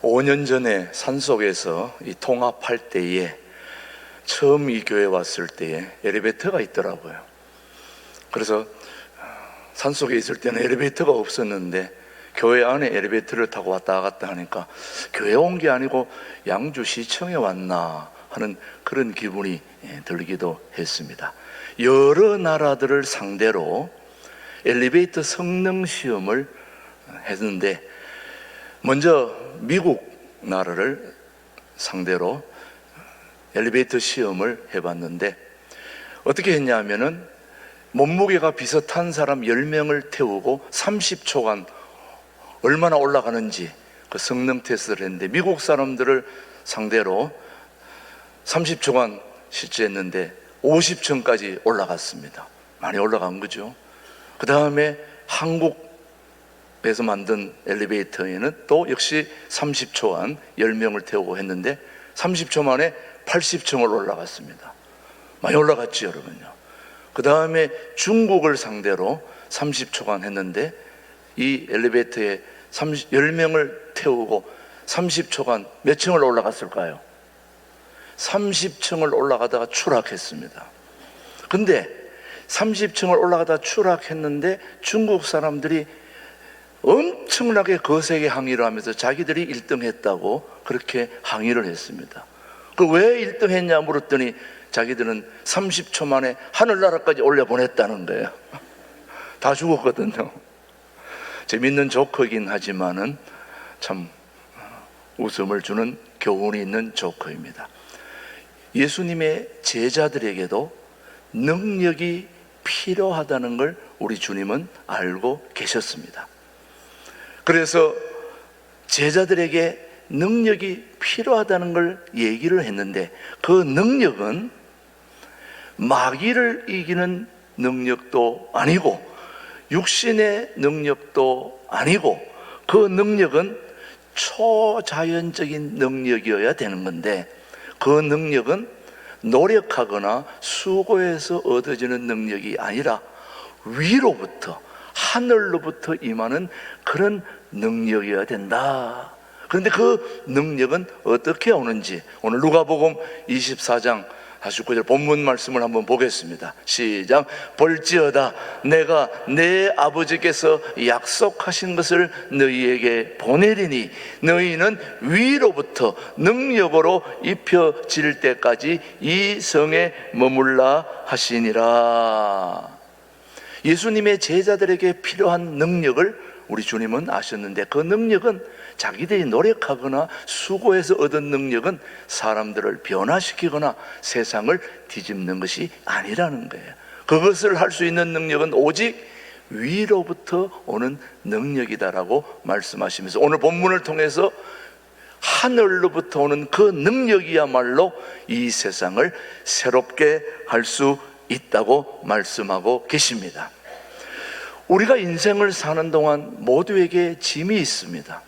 5년 전에 산속에서 이 통합할 때에 처음 이 교회 왔을 때에 엘리베이터가 있더라고요. 그래서 산속에 있을 때는 엘리베이터가 없었는데 교회 안에 엘리베이터를 타고 왔다 갔다 하니까 교회 온 게 아니고 양주시청에 왔나 하는 그런 기분이 들기도 했습니다. 여러 나라들을 상대로 엘리베이터 성능 시험을 했는데, 먼저 미국 나라를 상대로 엘리베이터 시험을 해봤는데 어떻게 했냐면은 몸무게가 비슷한 사람 10명을 태우고 30초간 얼마나 올라가는지 그 성능 테스트를 했는데, 미국 사람들을 상대로 30초간 실제했는데 50층까지 올라갔습니다. 많이 올라간 거죠. 그 다음에 한국에서 만든 엘리베이터에는 또 역시 30초간 10명을 태우고 했는데 30초 만에 80층을 올라갔습니다. 많이 올라갔죠, 여러분요. 그 다음에 중국을 상대로 30초간 했는데 이 엘리베이터에 10명을 태우고 30초간 몇 층을 올라갔을까요? 30층을 올라가다가 추락했습니다. 근데 30층을 올라가다 추락했는데 중국 사람들이 엄청나게 거세게 항의를 하면서 자기들이 1등 했다고 그렇게 항의를 했습니다. 그 왜 1등 했냐 물었더니 자기들은 30초 만에 하늘나라까지 올려보냈다는 거예요. 다 죽었거든요. 재밌는 조커이긴 하지만은 참 웃음을 주는 교훈이 있는 조커입니다. 예수님의 제자들에게도 능력이 필요하다는 걸 우리 주님은 알고 계셨습니다. 그래서 제자들에게 능력이 필요하다는 걸 얘기를 했는데, 그 능력은 마귀를 이기는 능력도 아니고 육신의 능력도 아니고, 그 능력은 초자연적인 능력이어야 되는 건데, 그 능력은 노력하거나 수고해서 얻어지는 능력이 아니라 위로부터, 하늘로부터 임하는 그런 능력이어야 된다. 그런데 그 능력은 어떻게 오는지 오늘 누가복음 24장 49절 본문 말씀을 한번 보겠습니다. 시작. 볼지어다 내가 내 아버지께서 약속하신 것을 너희에게 보내리니 너희는 위로부터 능력으로 입혀질 때까지 이 성에 머물라 하시니라. 예수님의 제자들에게 필요한 능력을 우리 주님은 아셨는데, 그 능력은 자기들이 노력하거나 수고해서 얻은 능력은 사람들을 변화시키거나 세상을 뒤집는 것이 아니라는 거예요. 그것을 할 수 있는 능력은 오직 위로부터 오는 능력이다라고 말씀하시면서 오늘 본문을 통해서 하늘로부터 오는 그 능력이야말로 이 세상을 새롭게 할 수 있다고 말씀하고 계십니다. 우리가 인생을 사는 동안 모두에게 짐이 있습니다.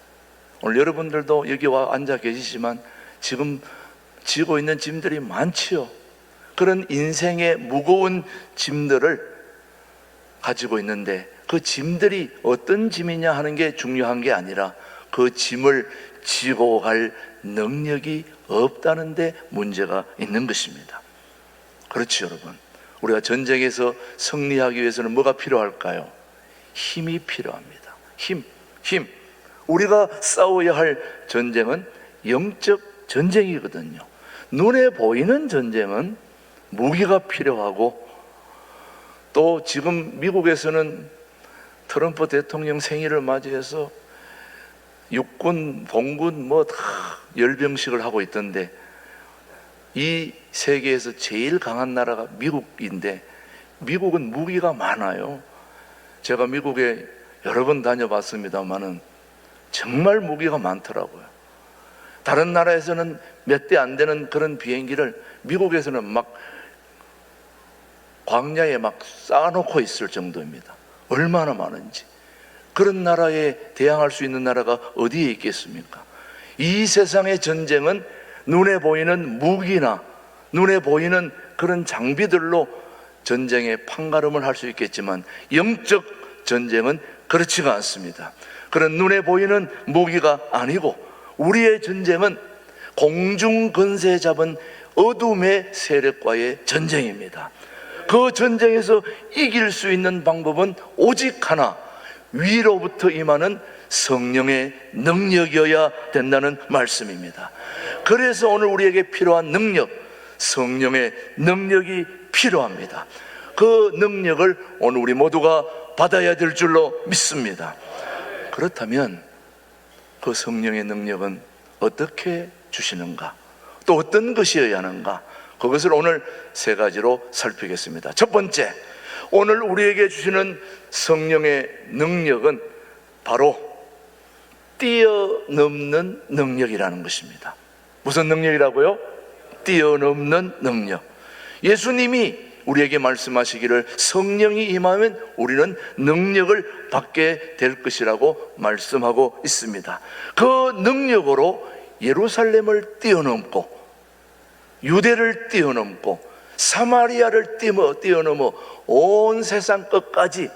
오늘 여러분들도 여기 와 앉아 계시지만 지금 지고 있는 짐들이 많지요. 그런 인생의 무거운 짐들을 가지고 있는데, 그 짐들이 어떤 짐이냐 하는 게 중요한 게 아니라 그 짐을 지고 갈 능력이 없다는 데 문제가 있는 것입니다. 그렇지, 여러분. 우리가 전쟁에서 승리하기 위해서는 뭐가 필요할까요? 힘이 필요합니다. 힘. 우리가 싸워야 할 전쟁은 영적 전쟁이거든요. 눈에 보이는 전쟁은 무기가 필요하고, 또 지금 미국에서는 트럼프 대통령 생일을 맞이해서 육군, 공군 뭐 다 열병식을 하고 있던데, 이 세계에서 제일 강한 나라가 미국인데 미국은 무기가 많아요. 제가 미국에 여러 번 다녀봤습니다만은 정말 무기가 많더라고요. 다른 나라에서는 몇 대 안 되는 그런 비행기를 미국에서는 막 광야에 막 쌓아놓고 있을 정도입니다. 얼마나 많은지. 그런 나라에 대항할 수 있는 나라가 어디에 있겠습니까? 이 세상의 전쟁은 눈에 보이는 무기나 눈에 보이는 그런 장비들로 전쟁의 판가름을 할 수 있겠지만, 영적 전쟁은 그렇지가 않습니다. 그런 눈에 보이는 무기가 아니고 우리의 전쟁은 공중 권세 잡은 어둠의 세력과의 전쟁입니다. 그 전쟁에서 이길 수 있는 방법은 오직 하나, 위로부터 임하는 성령의 능력이어야 된다는 말씀입니다. 그래서 오늘 우리에게 필요한 능력, 성령의 능력이 필요합니다. 그 능력을 오늘 우리 모두가 받아야 될 줄로 믿습니다. 그렇다면 그 성령의 능력은 어떻게 주시는가? 또 어떤 것이어야 하는가? 그것을 오늘 세 가지로 살피겠습니다. 첫 번째, 오늘 우리에게 주시는 성령의 능력은 바로 뛰어넘는 능력이라는 것입니다. 무슨 능력이라고요? 뛰어넘는 능력. 예수님이 우리에게 말씀하시기를 성령이 임하면 우리는 능력을 받게 될 것이라고 말씀하고 있습니다. 그 능력으로 예루살렘을 뛰어넘고 유대를 뛰어넘고 사마리아를 뛰어넘어 온 세상 끝까지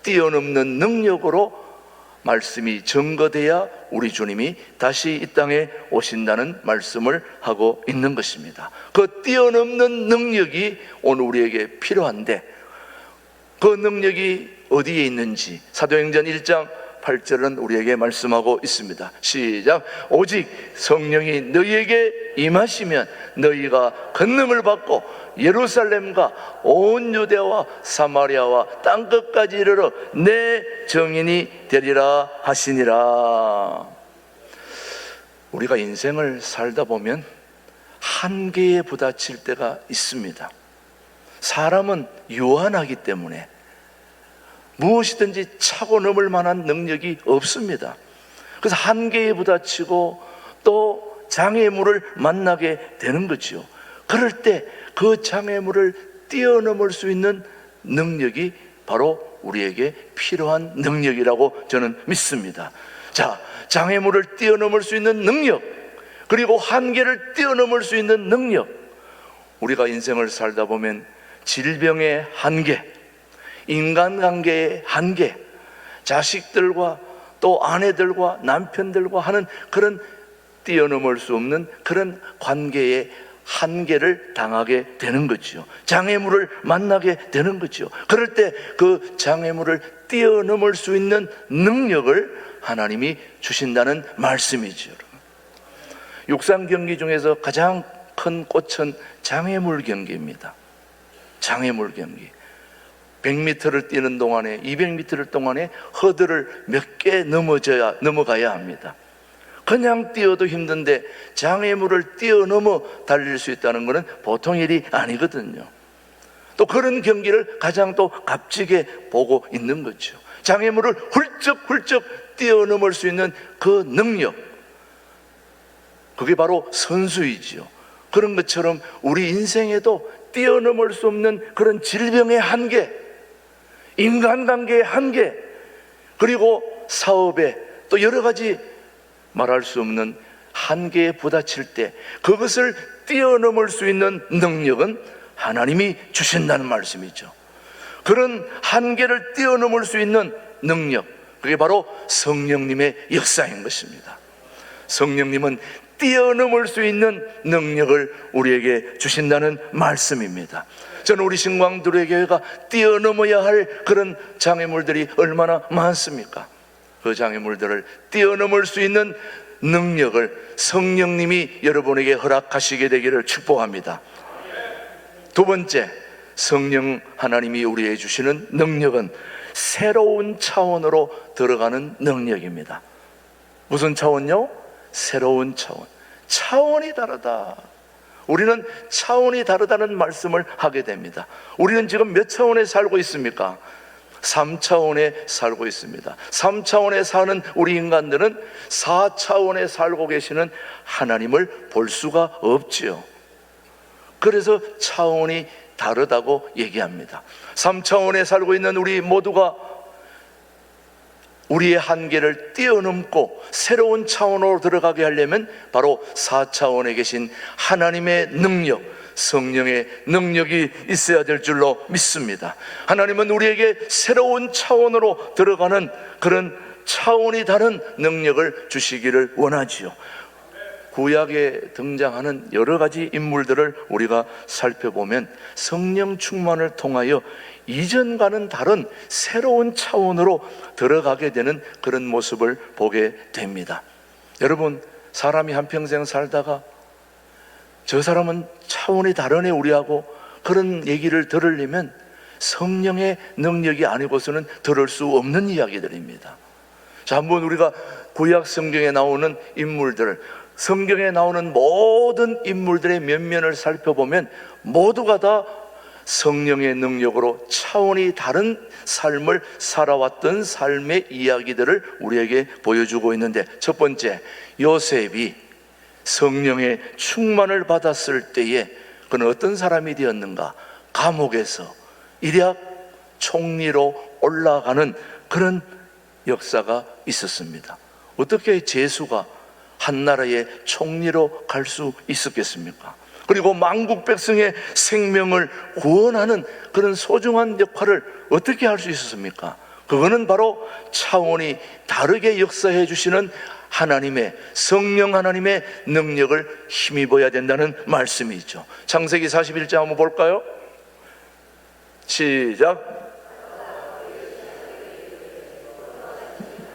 뛰어넘는 능력으로 말씀이 증거돼야 우리 주님이 다시 이 땅에 오신다는 말씀을 하고 있는 것입니다. 그 뛰어넘는 능력이 오늘 우리에게 필요한데 그 능력이 어디에 있는지 사도행전 1장 8절은 우리에게 말씀하고 있습니다. 시작. 오직 성령이 너희에게 임하시면 너희가 권능을 받고 예루살렘과 온 유대와 사마리아와 땅끝까지 이르러 내 증인이 되리라 하시니라. 우리가 인생을 살다 보면 한계에 부딪힐 때가 있습니다. 사람은 유한하기 때문에 무엇이든지 차고 넘을 만한 능력이 없습니다. 그래서 한계에 부딪히고 또 장애물을 만나게 되는 거지요. 그럴 때 그 장애물을 뛰어넘을 수 있는 능력이 바로 우리에게 필요한 능력이라고 저는 믿습니다. 자, 장애물을 뛰어넘을 수 있는 능력, 그리고 한계를 뛰어넘을 수 있는 능력. 우리가 인생을 살다 보면 질병의 한계, 인간관계의 한계, 자식들과 또 아내들과 남편들과 하는 그런 뛰어넘을 수 없는 그런 관계의 한계를 당하게 되는 거죠. 장애물을 만나게 되는 거죠. 그럴 때 그 장애물을 뛰어넘을 수 있는 능력을 하나님이 주신다는 말씀이죠. 육상 경기 중에서 가장 큰 꽃은 장애물 경기입니다. 장애물 경기. 100m를 뛰는 동안에 200m를 동안에 허들을 몇 개 넘어가야 합니다. 그냥 뛰어도 힘든데 장애물을 뛰어넘어 달릴 수 있다는 것은 보통 일이 아니거든요. 또 경기를 가장 또 값지게 보고 있는 거죠. 장애물을 훌쩍훌쩍 뛰어넘을 수 있는 그 능력, 그게 바로 선수이지요. 그런 것처럼 우리 인생에도 뛰어넘을 수 없는 그런 질병의 한계, 인간관계의 한계, 그리고 사업에 또 여러 가지 말할 수 없는 한계에 부딪힐 때 그것을 뛰어넘을 수 있는 능력은 하나님이 주신다는 말씀이죠. 그런 한계를 뛰어넘을 수 있는 능력, 그게 바로 성령님의 역사인 것입니다. 성령님은 뛰어넘을 수 있는 능력을 우리에게 주신다는 말씀입니다. 저는 우리 신광두레교회가 뛰어넘어야 할 그런 장애물들이 얼마나 많습니까? 그 장애물들을 뛰어넘을 수 있는 능력을 성령님이 여러분에게 허락하시게 되기를 축복합니다. 두 번째, 성령 하나님이 우리에게 주시는 능력은 새로운 차원으로 들어가는 능력입니다. 무슨 차원요? 새로운 차원. 차원이 다르다. 우리는 차원이 다르다는 말씀을 하게 됩니다. 우리는 지금 몇 차원에 살고 있습니까? 3차원에 살고 있습니다. 3차원에 사는 우리 인간들은 4차원에 살고 계시는 하나님을 볼 수가 없지요. 그래서 차원이 다르다고 얘기합니다. 3차원에 살고 있는 우리 모두가 우리의 한계를 뛰어넘고 새로운 차원으로 들어가게 하려면 바로 4차원에 계신 하나님의 능력, 성령의 능력이 있어야 될 줄로 믿습니다. 하나님은 우리에게 새로운 차원으로 들어가는 그런 차원이 다른 능력을 주시기를 원하지요. 구약에 등장하는 여러 가지 인물들을 우리가 살펴보면 성령 충만을 통하여 이전과는 다른 새로운 차원으로 들어가게 되는 그런 모습을 보게 됩니다. 여러분, 사람이 한평생 살다가 저 사람은 차원이 다르네 우리하고 그런 얘기를 들으려면 성령의 능력이 아니고서는 들을 수 없는 이야기들입니다. 자, 한번 우리가 구약 성경에 나오는 인물들, 성경에 나오는 모든 인물들의 면면을 살펴보면 모두가 다 성령의 능력으로 차원이 다른 삶을 살아왔던 삶의 이야기들을 우리에게 보여주고 있는데, 첫 번째, 요셉이 성령의 충만을 받았을 때에 그는 어떤 사람이 되었는가? 감옥에서 일약 총리로 올라가는 그런 역사가 있었습니다. 어떻게 제수가 한 나라의 총리로 갈 수 있었겠습니까? 그리고 만국 백성의 생명을 구원하는 그런 소중한 역할을 어떻게 할 수 있었습니까? 그거는 바로 차원이 다르게 역사해 주시는 하나님의, 성령 하나님의 능력을 힘입어야 된다는 말씀이죠. 창세기 41장 한번 볼까요? 시작.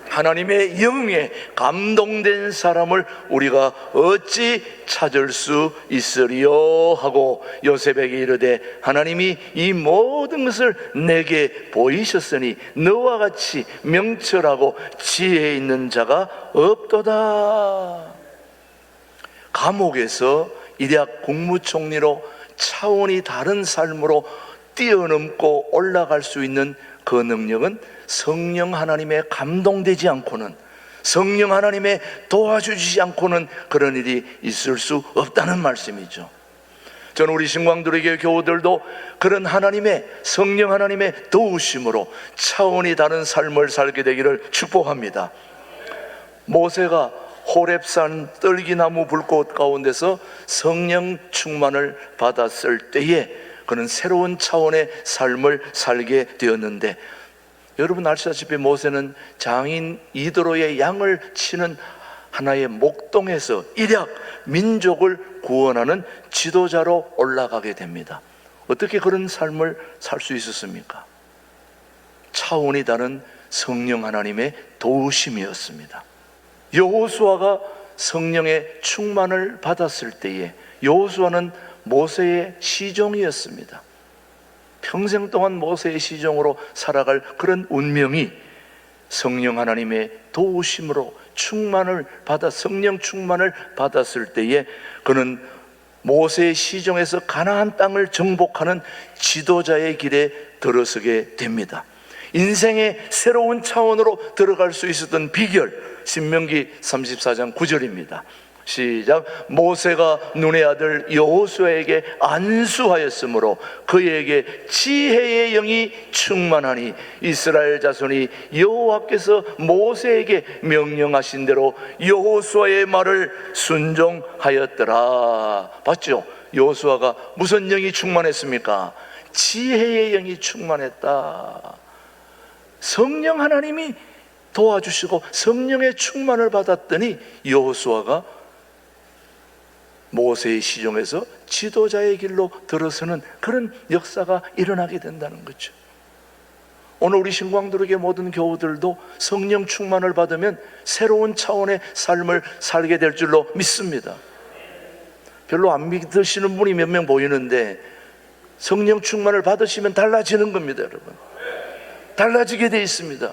하나님의 영에 감동된 사람을 우리가 어찌 찾을 수 있으리요 하고 요셉에게 이르되, 하나님이 이 모든 것을 내게 보이셨으니 너와 같이 명철하고 지혜 있는 자가 없도다. 감옥에서 일약 국무총리로 차원이 다른 삶으로 뛰어넘고 올라갈 수 있는 그 능력은 성령 하나님에 감동되지 않고는, 성령 하나님의 도와주지 않고는 그런 일이 있을 수 없다는 말씀이죠. 저는 우리 신광두리교회 교우들도 그런 하나님의, 성령 하나님의 도우심으로 차원이 다른 삶을 살게 되기를 축복합니다. 모세가 호렙산 떨기나무 불꽃 가운데서 성령 충만을 받았을 때에 그는 새로운 차원의 삶을 살게 되었는데, 여러분 아시다시피 모세는 장인 이드로의 양을 치는 하나의 목동에서 일약 민족을 구원하는 지도자로 올라가게 됩니다. 어떻게 그런 삶을 살 수 있었습니까? 차원이 다른 성령 하나님의 도우심이었습니다. 여호수아가 성령의 충만을 받았을 때에 여호수아는 모세의 시종이었습니다. 평생 동안 모세의 시종으로 살아갈 그런 운명이 성령 하나님의 도우심으로 충만을 받아 성령 충만을 받았을 때에 그는 모세의 시종에서 가나안 땅을 정복하는 지도자의 길에 들어서게 됩니다. 인생의 새로운 차원으로 들어갈 수 있었던 비결, 신명기 34장 9절입니다. 시작. 모세가 눈의 아들 여호수아에게 안수하였으므로 그에게 지혜의 영이 충만하니 이스라엘 자손이 여호와께서 모세에게 명령하신 대로 여호수아의 말을 순종하였더라. 봤죠? 여호수아가 무슨 영이 충만했습니까? 지혜의 영이 충만했다. 성령 하나님이 도와주시고 성령의 충만을 받았더니 여호수아가 모세의 시종에서 지도자의 길로 들어서는 그런 역사가 일어나게 된다는 거죠. 오늘 우리 신광두르게 모든 교우들도 성령 충만을 받으면 새로운 차원의 삶을 살게 될 줄로 믿습니다. 별로 안 믿으시는 분이 몇 명 보이는데 성령 충만을 받으시면 달라지는 겁니다, 여러분. 달라지게 돼 있습니다.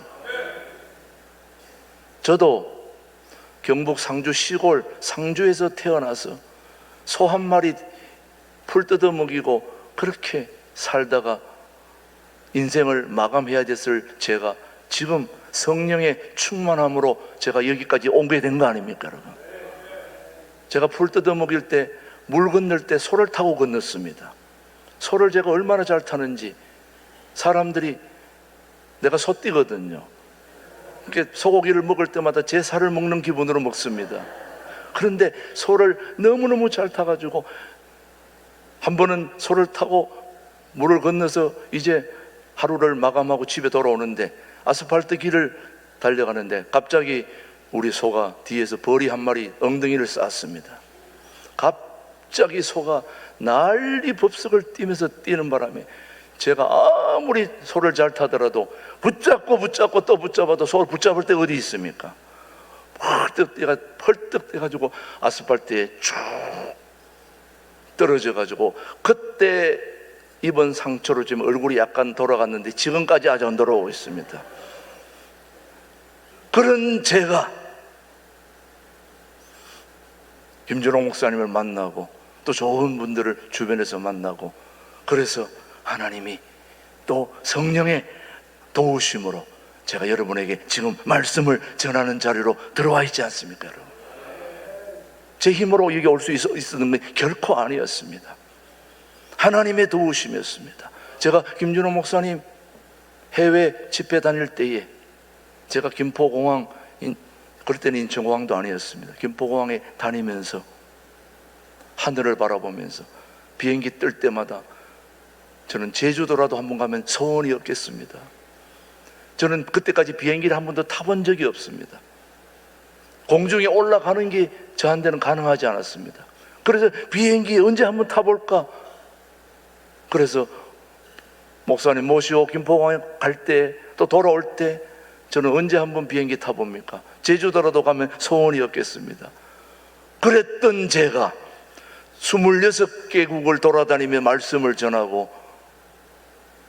저도 경북 상주 시골 상주에서 태어나서 소 한 마리 풀 뜯어 먹이고 그렇게 살다가 인생을 마감해야 됐을 제가 지금 성령의 충만함으로 제가 여기까지 오게 된 거 아닙니까, 여러분? 제가 풀 뜯어 먹일 때, 물 건널 때 소를 타고 건넜습니다. 소를 제가 얼마나 잘 타는지 사람들이, 내가 소띠거든요. 이렇게 소고기를 먹을 때마다 제 살을 먹는 기분으로 먹습니다. 그런데 소를 너무너무 잘 타가지고 한 번은 소를 타고 물을 건너서 이제 하루를 마감하고 집에 돌아오는데 아스팔트 길을 달려가는데 갑자기 우리 소가 뒤에서 벌이 한 마리 엉덩이를 쌌습니다. 갑자기 소가 난리 법석을 띠면서 뛰는 바람에 제가 아무리 소를 잘 타더라도 붙잡고 또 붙잡아도 소를 붙잡을 데 어디 있습니까? 펄떡 뛰어가지고 아스팔트에 쭉 떨어져가지고 그때 입은 상처로 지금 얼굴이 약간 돌아갔는데 지금까지 아주 안 돌아오고 있습니다. 그런 제가 김준홍 목사님을 만나고 또 좋은 분들을 주변에서 만나고 그래서 하나님이 또 성령의 도우심으로 제가 여러분에게 지금 말씀을 전하는 자리로 들어와 있지 않습니까, 여러분? 제 힘으로 여기 올 수 있었는 게 결코 아니었습니다. 하나님의 도우심이었습니다. 제가 김준호 목사님 해외 집회 다닐 때에 제가 김포공항, 그럴 때는 인천공항도 아니었습니다. 김포공항에 다니면서 하늘을 바라보면서 비행기 뜰 때마다 저는 제주도라도 한번 가면 소원이 없겠습니다. 저는 그때까지 비행기를 한 번도 타본 적이 없습니다. 공중에 올라가는 게 저한테는 가능하지 않았습니다. 그래서 비행기 언제 한번 타볼까? 그래서 목사님 모시고 김포공항에 갈 때 또 돌아올 때 저는 언제 한번 비행기 타봅니까? 제주도라도 가면 소원이 없겠습니다. 그랬던 제가 26개국을 돌아다니며 말씀을 전하고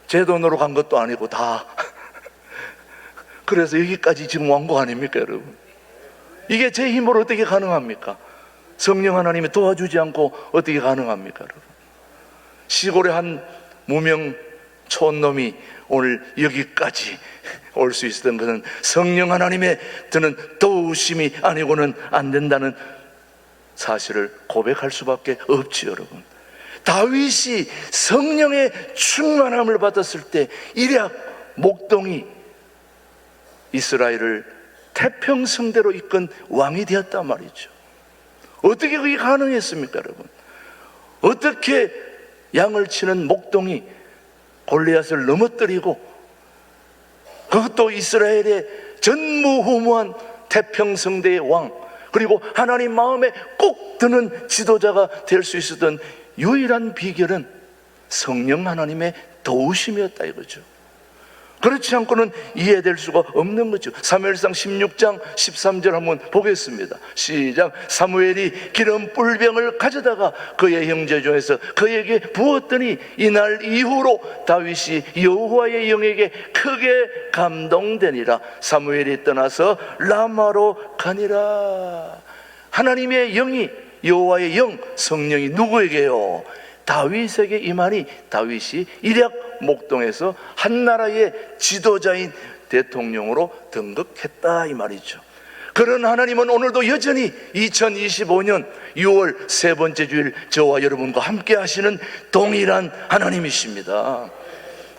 제 돈으로 간 것도 아니고 다 그래서 여기까지 지금 온 거 아닙니까, 여러분? 이게 제 힘으로 어떻게 가능합니까? 성령 하나님이 도와주지 않고 어떻게 가능합니까, 여러분? 시골의 한 무명 촌놈이 오늘 여기까지 올 수 있었던 것은 성령 하나님의 드는 도우심이 아니고는 안 된다는 사실을 고백할 수밖에 없지, 여러분. 다윗이 성령의 충만함을 받았을 때 일약 목동이 이스라엘을 태평성대로 이끈 왕이 되었단 말이죠. 어떻게 그게 가능했습니까, 여러분? 어떻게 양을 치는 목동이 골리앗을 넘어뜨리고 그것도 이스라엘의 전무후무한 태평성대의 왕, 그리고 하나님 마음에 꼭 드는 지도자가 될 수 있었던 유일한 비결은 성령 하나님의 도우심이었다 이거죠. 그렇지 않고는 이해될 수가 없는 거죠. 사무엘상 16장 13절 한번 보겠습니다. 시작. 사무엘이 기름 뿔병을 가져다가 그의 형제 중에서 그에게 부었더니 이날 이후로 다윗이 여호와의 영에게 크게 감동되니라. 사무엘이 떠나서 라마로 가니라. 하나님의 영이, 여호와의 영, 성령이 누구에게요? 다윗에게 임하니 다윗이 일약 목동에서 한 나라의 지도자인 대통령으로 등극했다 이 말이죠. 그런 하나님은 오늘도 여전히 2025년 6월 세 번째 주일 저와 여러분과 함께 하시는 동일한 하나님이십니다.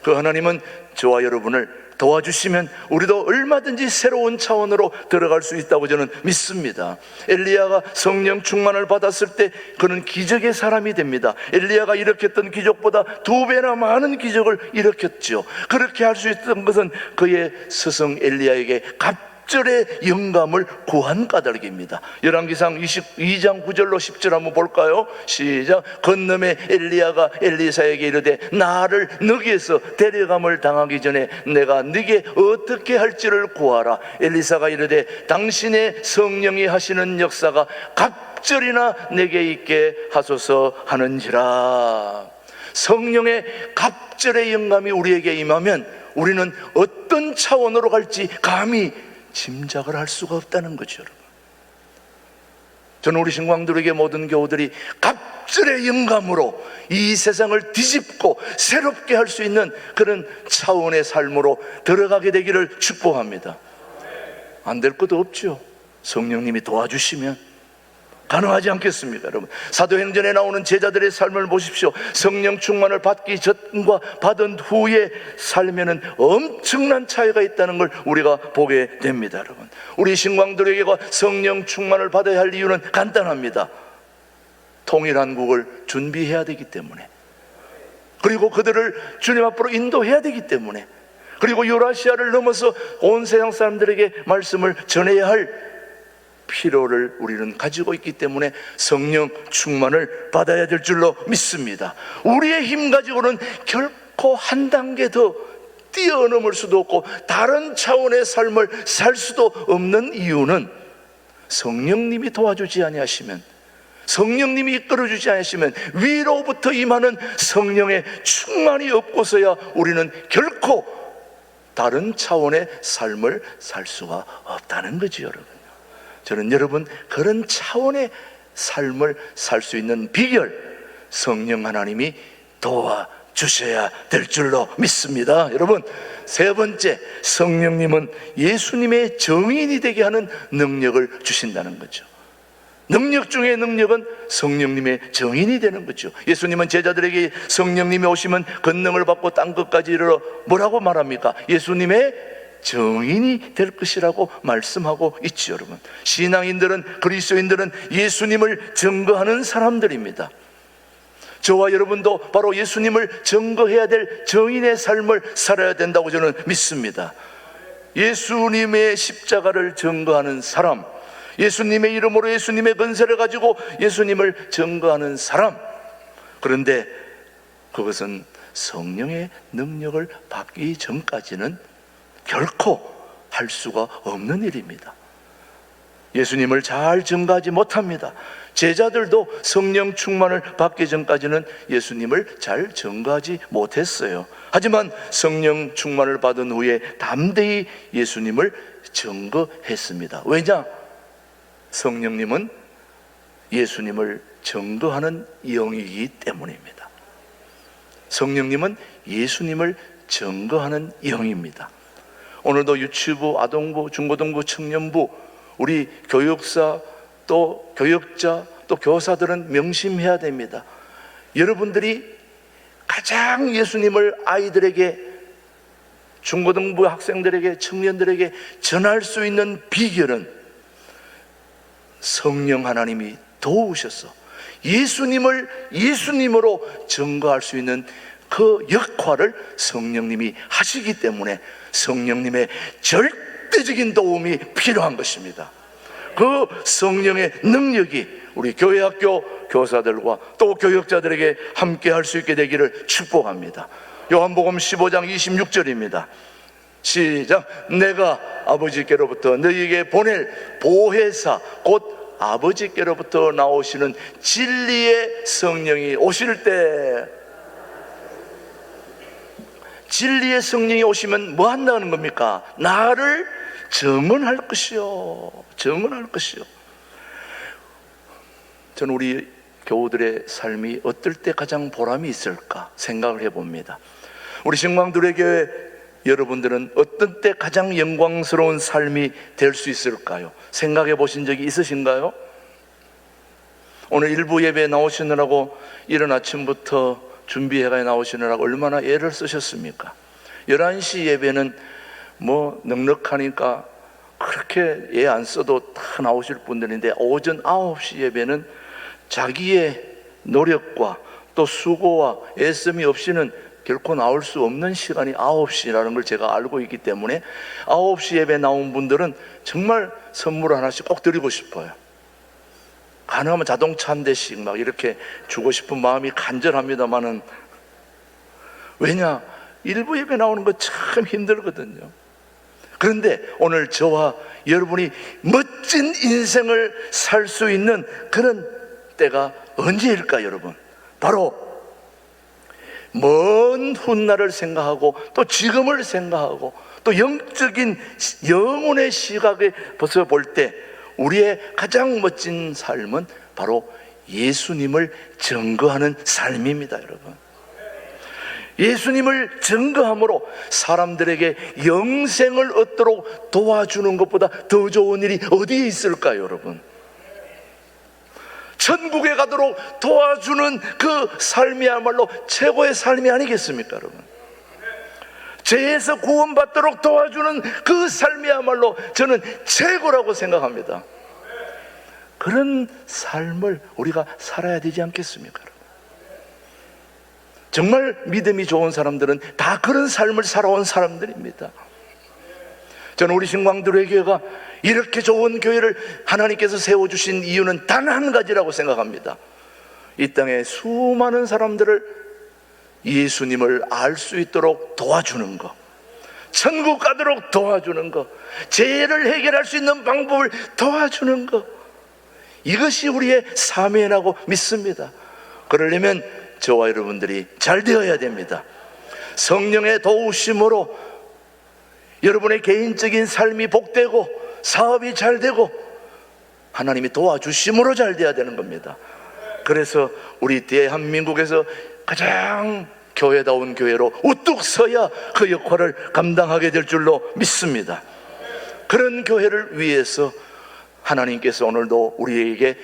그 하나님은 저와 여러분을 도와주시면 우리도 얼마든지 새로운 차원으로 들어갈 수 있다고 저는 믿습니다. 엘리야가 성령 충만을 받았을 때 그는 기적의 사람이 됩니다. 엘리야가 일으켰던 기적보다 2배나 많은 기적을 일으켰죠. 그렇게 할 수 있었던 것은 그의 스승 엘리야에게 갑절의 영감을 구한 까닭입니다. 열왕기상 22장 9절로 10절 한번 볼까요? 시작. 건너매 엘리야가 엘리사에게 이르되 나를 너기에서 데려감을 당하기 전에 내가 네게 어떻게 할지를 구하라. 엘리사가 이르되 당신의 성령이 하시는 역사가 갑절이나 내게 있게 하소서 하는지라. 성령의 갑절의 영감이 우리에게 임하면 우리는 어떤 차원으로 갈지 감히 짐작을 할 수가 없다는 거죠, 여러분. 저는 우리 신광들에게 모든 교우들이 갑절의 영감으로 이 세상을 뒤집고 새롭게 할 수 있는 그런 차원의 삶으로 들어가게 되기를 축복합니다. 안 될 것도 없죠. 성령님이 도와주시면 가능하지 않겠습니까, 여러분? 사도행전에 나오는 제자들의 삶을 보십시오. 성령 충만을 받기 전과 받은 후의 삶에는 엄청난 차이가 있다는 걸 우리가 보게 됩니다, 여러분. 우리 신광들에게 성령 충만을 받아야 할 이유는 간단합니다. 통일한 국을 준비해야 되기 때문에, 그리고 그들을 주님 앞으로 인도해야 되기 때문에, 그리고 유라시아를 넘어서 온 세상 사람들에게 말씀을 전해야 할 필요를 우리는 가지고 있기 때문에 성령 충만을 받아야 될 줄로 믿습니다. 우리의 힘 가지고는 결코 한 단계 더 뛰어넘을 수도 없고 다른 차원의 삶을 살 수도 없는 이유는 성령님이 도와주지 아니하시면, 성령님이 이끌어주지 않으시면, 위로부터 임하는 성령의 충만이 없고서야 우리는 결코 다른 차원의 삶을 살 수가 없다는 거지, 여러분. 저는 여러분, 그런 차원의 삶을 살 수 있는 비결, 성령 하나님이 도와주셔야 될 줄로 믿습니다. 여러분, 세 번째, 성령님은 예수님의 증인이 되게 하는 능력을 주신다는 거죠. 능력 중에 능력은 성령님의 증인이 되는 거죠. 예수님은 제자들에게 성령님이 오시면 권능을 받고 땅 끝까지 이르러 뭐라고 말합니까? 예수님의 증인이 될 것이라고 말씀하고 있죠. 여러분, 신앙인들은, 그리스도인들은 예수님을 증거하는 사람들입니다. 저와 여러분도 바로 예수님을 증거해야 될 증인의 삶을 살아야 된다고 저는 믿습니다. 예수님의 십자가를 증거하는 사람, 예수님의 이름으로 예수님의 권세를 가지고 예수님을 증거하는 사람, 그런데 그것은 성령의 능력을 받기 전까지는 결코 할 수가 없는 일입니다. 예수님을 잘 증거하지 못합니다. 제자들도 성령 충만을 받기 전까지는 예수님을 잘 증거하지 못했어요. 하지만 성령 충만을 받은 후에 담대히 예수님을 증거했습니다. 왜냐? 성령님은 예수님을 증거하는 영이기 때문입니다. 성령님은 예수님을 증거하는 영입니다. 오늘도 유치부, 아동부, 중고등부, 청년부, 우리 교육사, 또 교육자, 또 교사들은 명심해야 됩니다. 여러분들이 가장 예수님을 아이들에게, 중고등부 학생들에게, 청년들에게 전할 수 있는 비결은 성령 하나님이 도우셔서 예수님을 예수님으로 증거할 수 있는 그 역할을 성령님이 하시기 때문에 성령님의 절대적인 도움이 필요한 것입니다. 그 성령의 능력이 우리 교회학교 교사들과 또 교역자들에게 함께 할 수 있게 되기를 축복합니다. 요한복음 15장 26절입니다. 시작. 내가 아버지께로부터 너희에게 보낼 보혜사, 곧 아버지께로부터 나오시는 진리의 성령이 오실 때, 진리의 성령이 오시면 뭐 한다는 겁니까? 나를 증언할 것이요, 증언할 것이요. 저는 우리 교우들의 삶이 어떨 때 가장 보람이 있을까 생각을 해봅니다. 우리 신광두레 교회 여러분들은 어떤 때 가장 영광스러운 삶이 될 수 있을까요? 생각해 보신 적이 있으신가요? 오늘 일부 예배에 나오시느라고 이른 아침부터 준비해가 나오시느라고 얼마나 애를 쓰셨습니까? 11시 예배는 뭐 넉넉하니까 그렇게 애 안 써도 다 나오실 분들인데, 오전 9시 예배는 자기의 노력과 또 수고와 애씀이 없이는 결코 나올 수 없는 시간이 9시라는 걸 제가 알고 있기 때문에 9시 예배 나온 분들은 정말 선물 하나씩 꼭 드리고 싶어요. 가능하면 자동차 한 대씩 막 이렇게 주고 싶은 마음이 간절합니다만은, 왜냐? 일부 예배 나오는 거 참 힘들거든요. 그런데 오늘 저와 여러분이 멋진 인생을 살 수 있는 그런 때가 언제일까, 여러분? 바로 먼 훗날을 생각하고 또 지금을 생각하고 또 영적인 영혼의 시각에 벗어 볼 때 우리의 가장 멋진 삶은 바로 예수님을 증거하는 삶입니다, 여러분. 예수님을 증거함으로 사람들에게 영생을 얻도록 도와주는 것보다 더 좋은 일이 어디에 있을까요, 여러분? 천국에 가도록 도와주는 그 삶이야말로 최고의 삶이 아니겠습니까, 여러분? 죄에서 구원받도록 도와주는 그 삶이야말로 저는 최고라고 생각합니다. 그런 삶을 우리가 살아야 되지 않겠습니까? 정말 믿음이 좋은 사람들은 다 그런 삶을 살아온 사람들입니다. 저는 우리 신광두레교회가 이렇게 좋은 교회를 하나님께서 세워주신 이유는 단 한 가지라고 생각합니다. 이 땅에 수많은 사람들을 예수님을 알 수 있도록 도와주는 것, 천국 가도록 도와주는 것, 죄를 해결할 수 있는 방법을 도와주는 것, 이것이 우리의 사명이라고 믿습니다. 그러려면 저와 여러분들이 잘 되어야 됩니다. 성령의 도우심으로 여러분의 개인적인 삶이 복되고 사업이 잘 되고 하나님이 도와주심으로 잘 돼야 되는 겁니다. 그래서 우리 대한민국에서 가장 교회다운 교회로 우뚝 서야 그 역할을 감당하게 될 줄로 믿습니다. 그런 교회를 위해서 하나님께서 오늘도 우리에게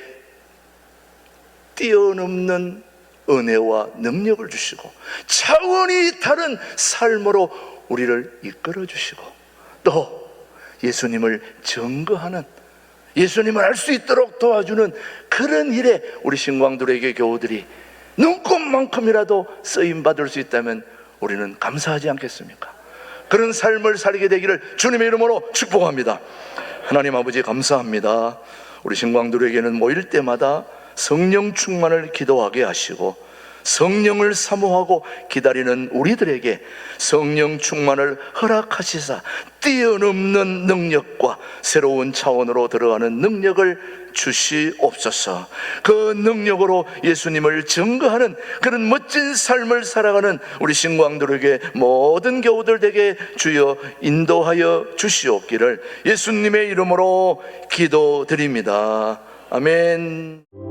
뛰어넘는 은혜와 능력을 주시고 차원이 다른 삶으로 우리를 이끌어 주시고 또 예수님을 증거하는, 예수님을 알 수 있도록 도와주는 그런 일에 우리 신광두레교 교우들이 눈꼽만큼이라도 쓰임받을 수 있다면 우리는 감사하지 않겠습니까? 그런 삶을 살게 되기를 주님의 이름으로 축복합니다. 하나님 아버지 감사합니다. 우리 신광두레교는 모일 때마다 성령 충만을 기도하게 하시고 성령을 사모하고 기다리는 우리들에게 성령 충만을 허락하시사 뛰어넘는 능력과 새로운 차원으로 들어가는 능력을 주시옵소서. 그 능력으로 예수님을 증거하는 그런 멋진 삶을 살아가는 우리 신광두레교회 모든 교우들에게 주여 인도하여 주시옵기를 예수님의 이름으로 기도드립니다. 아멘.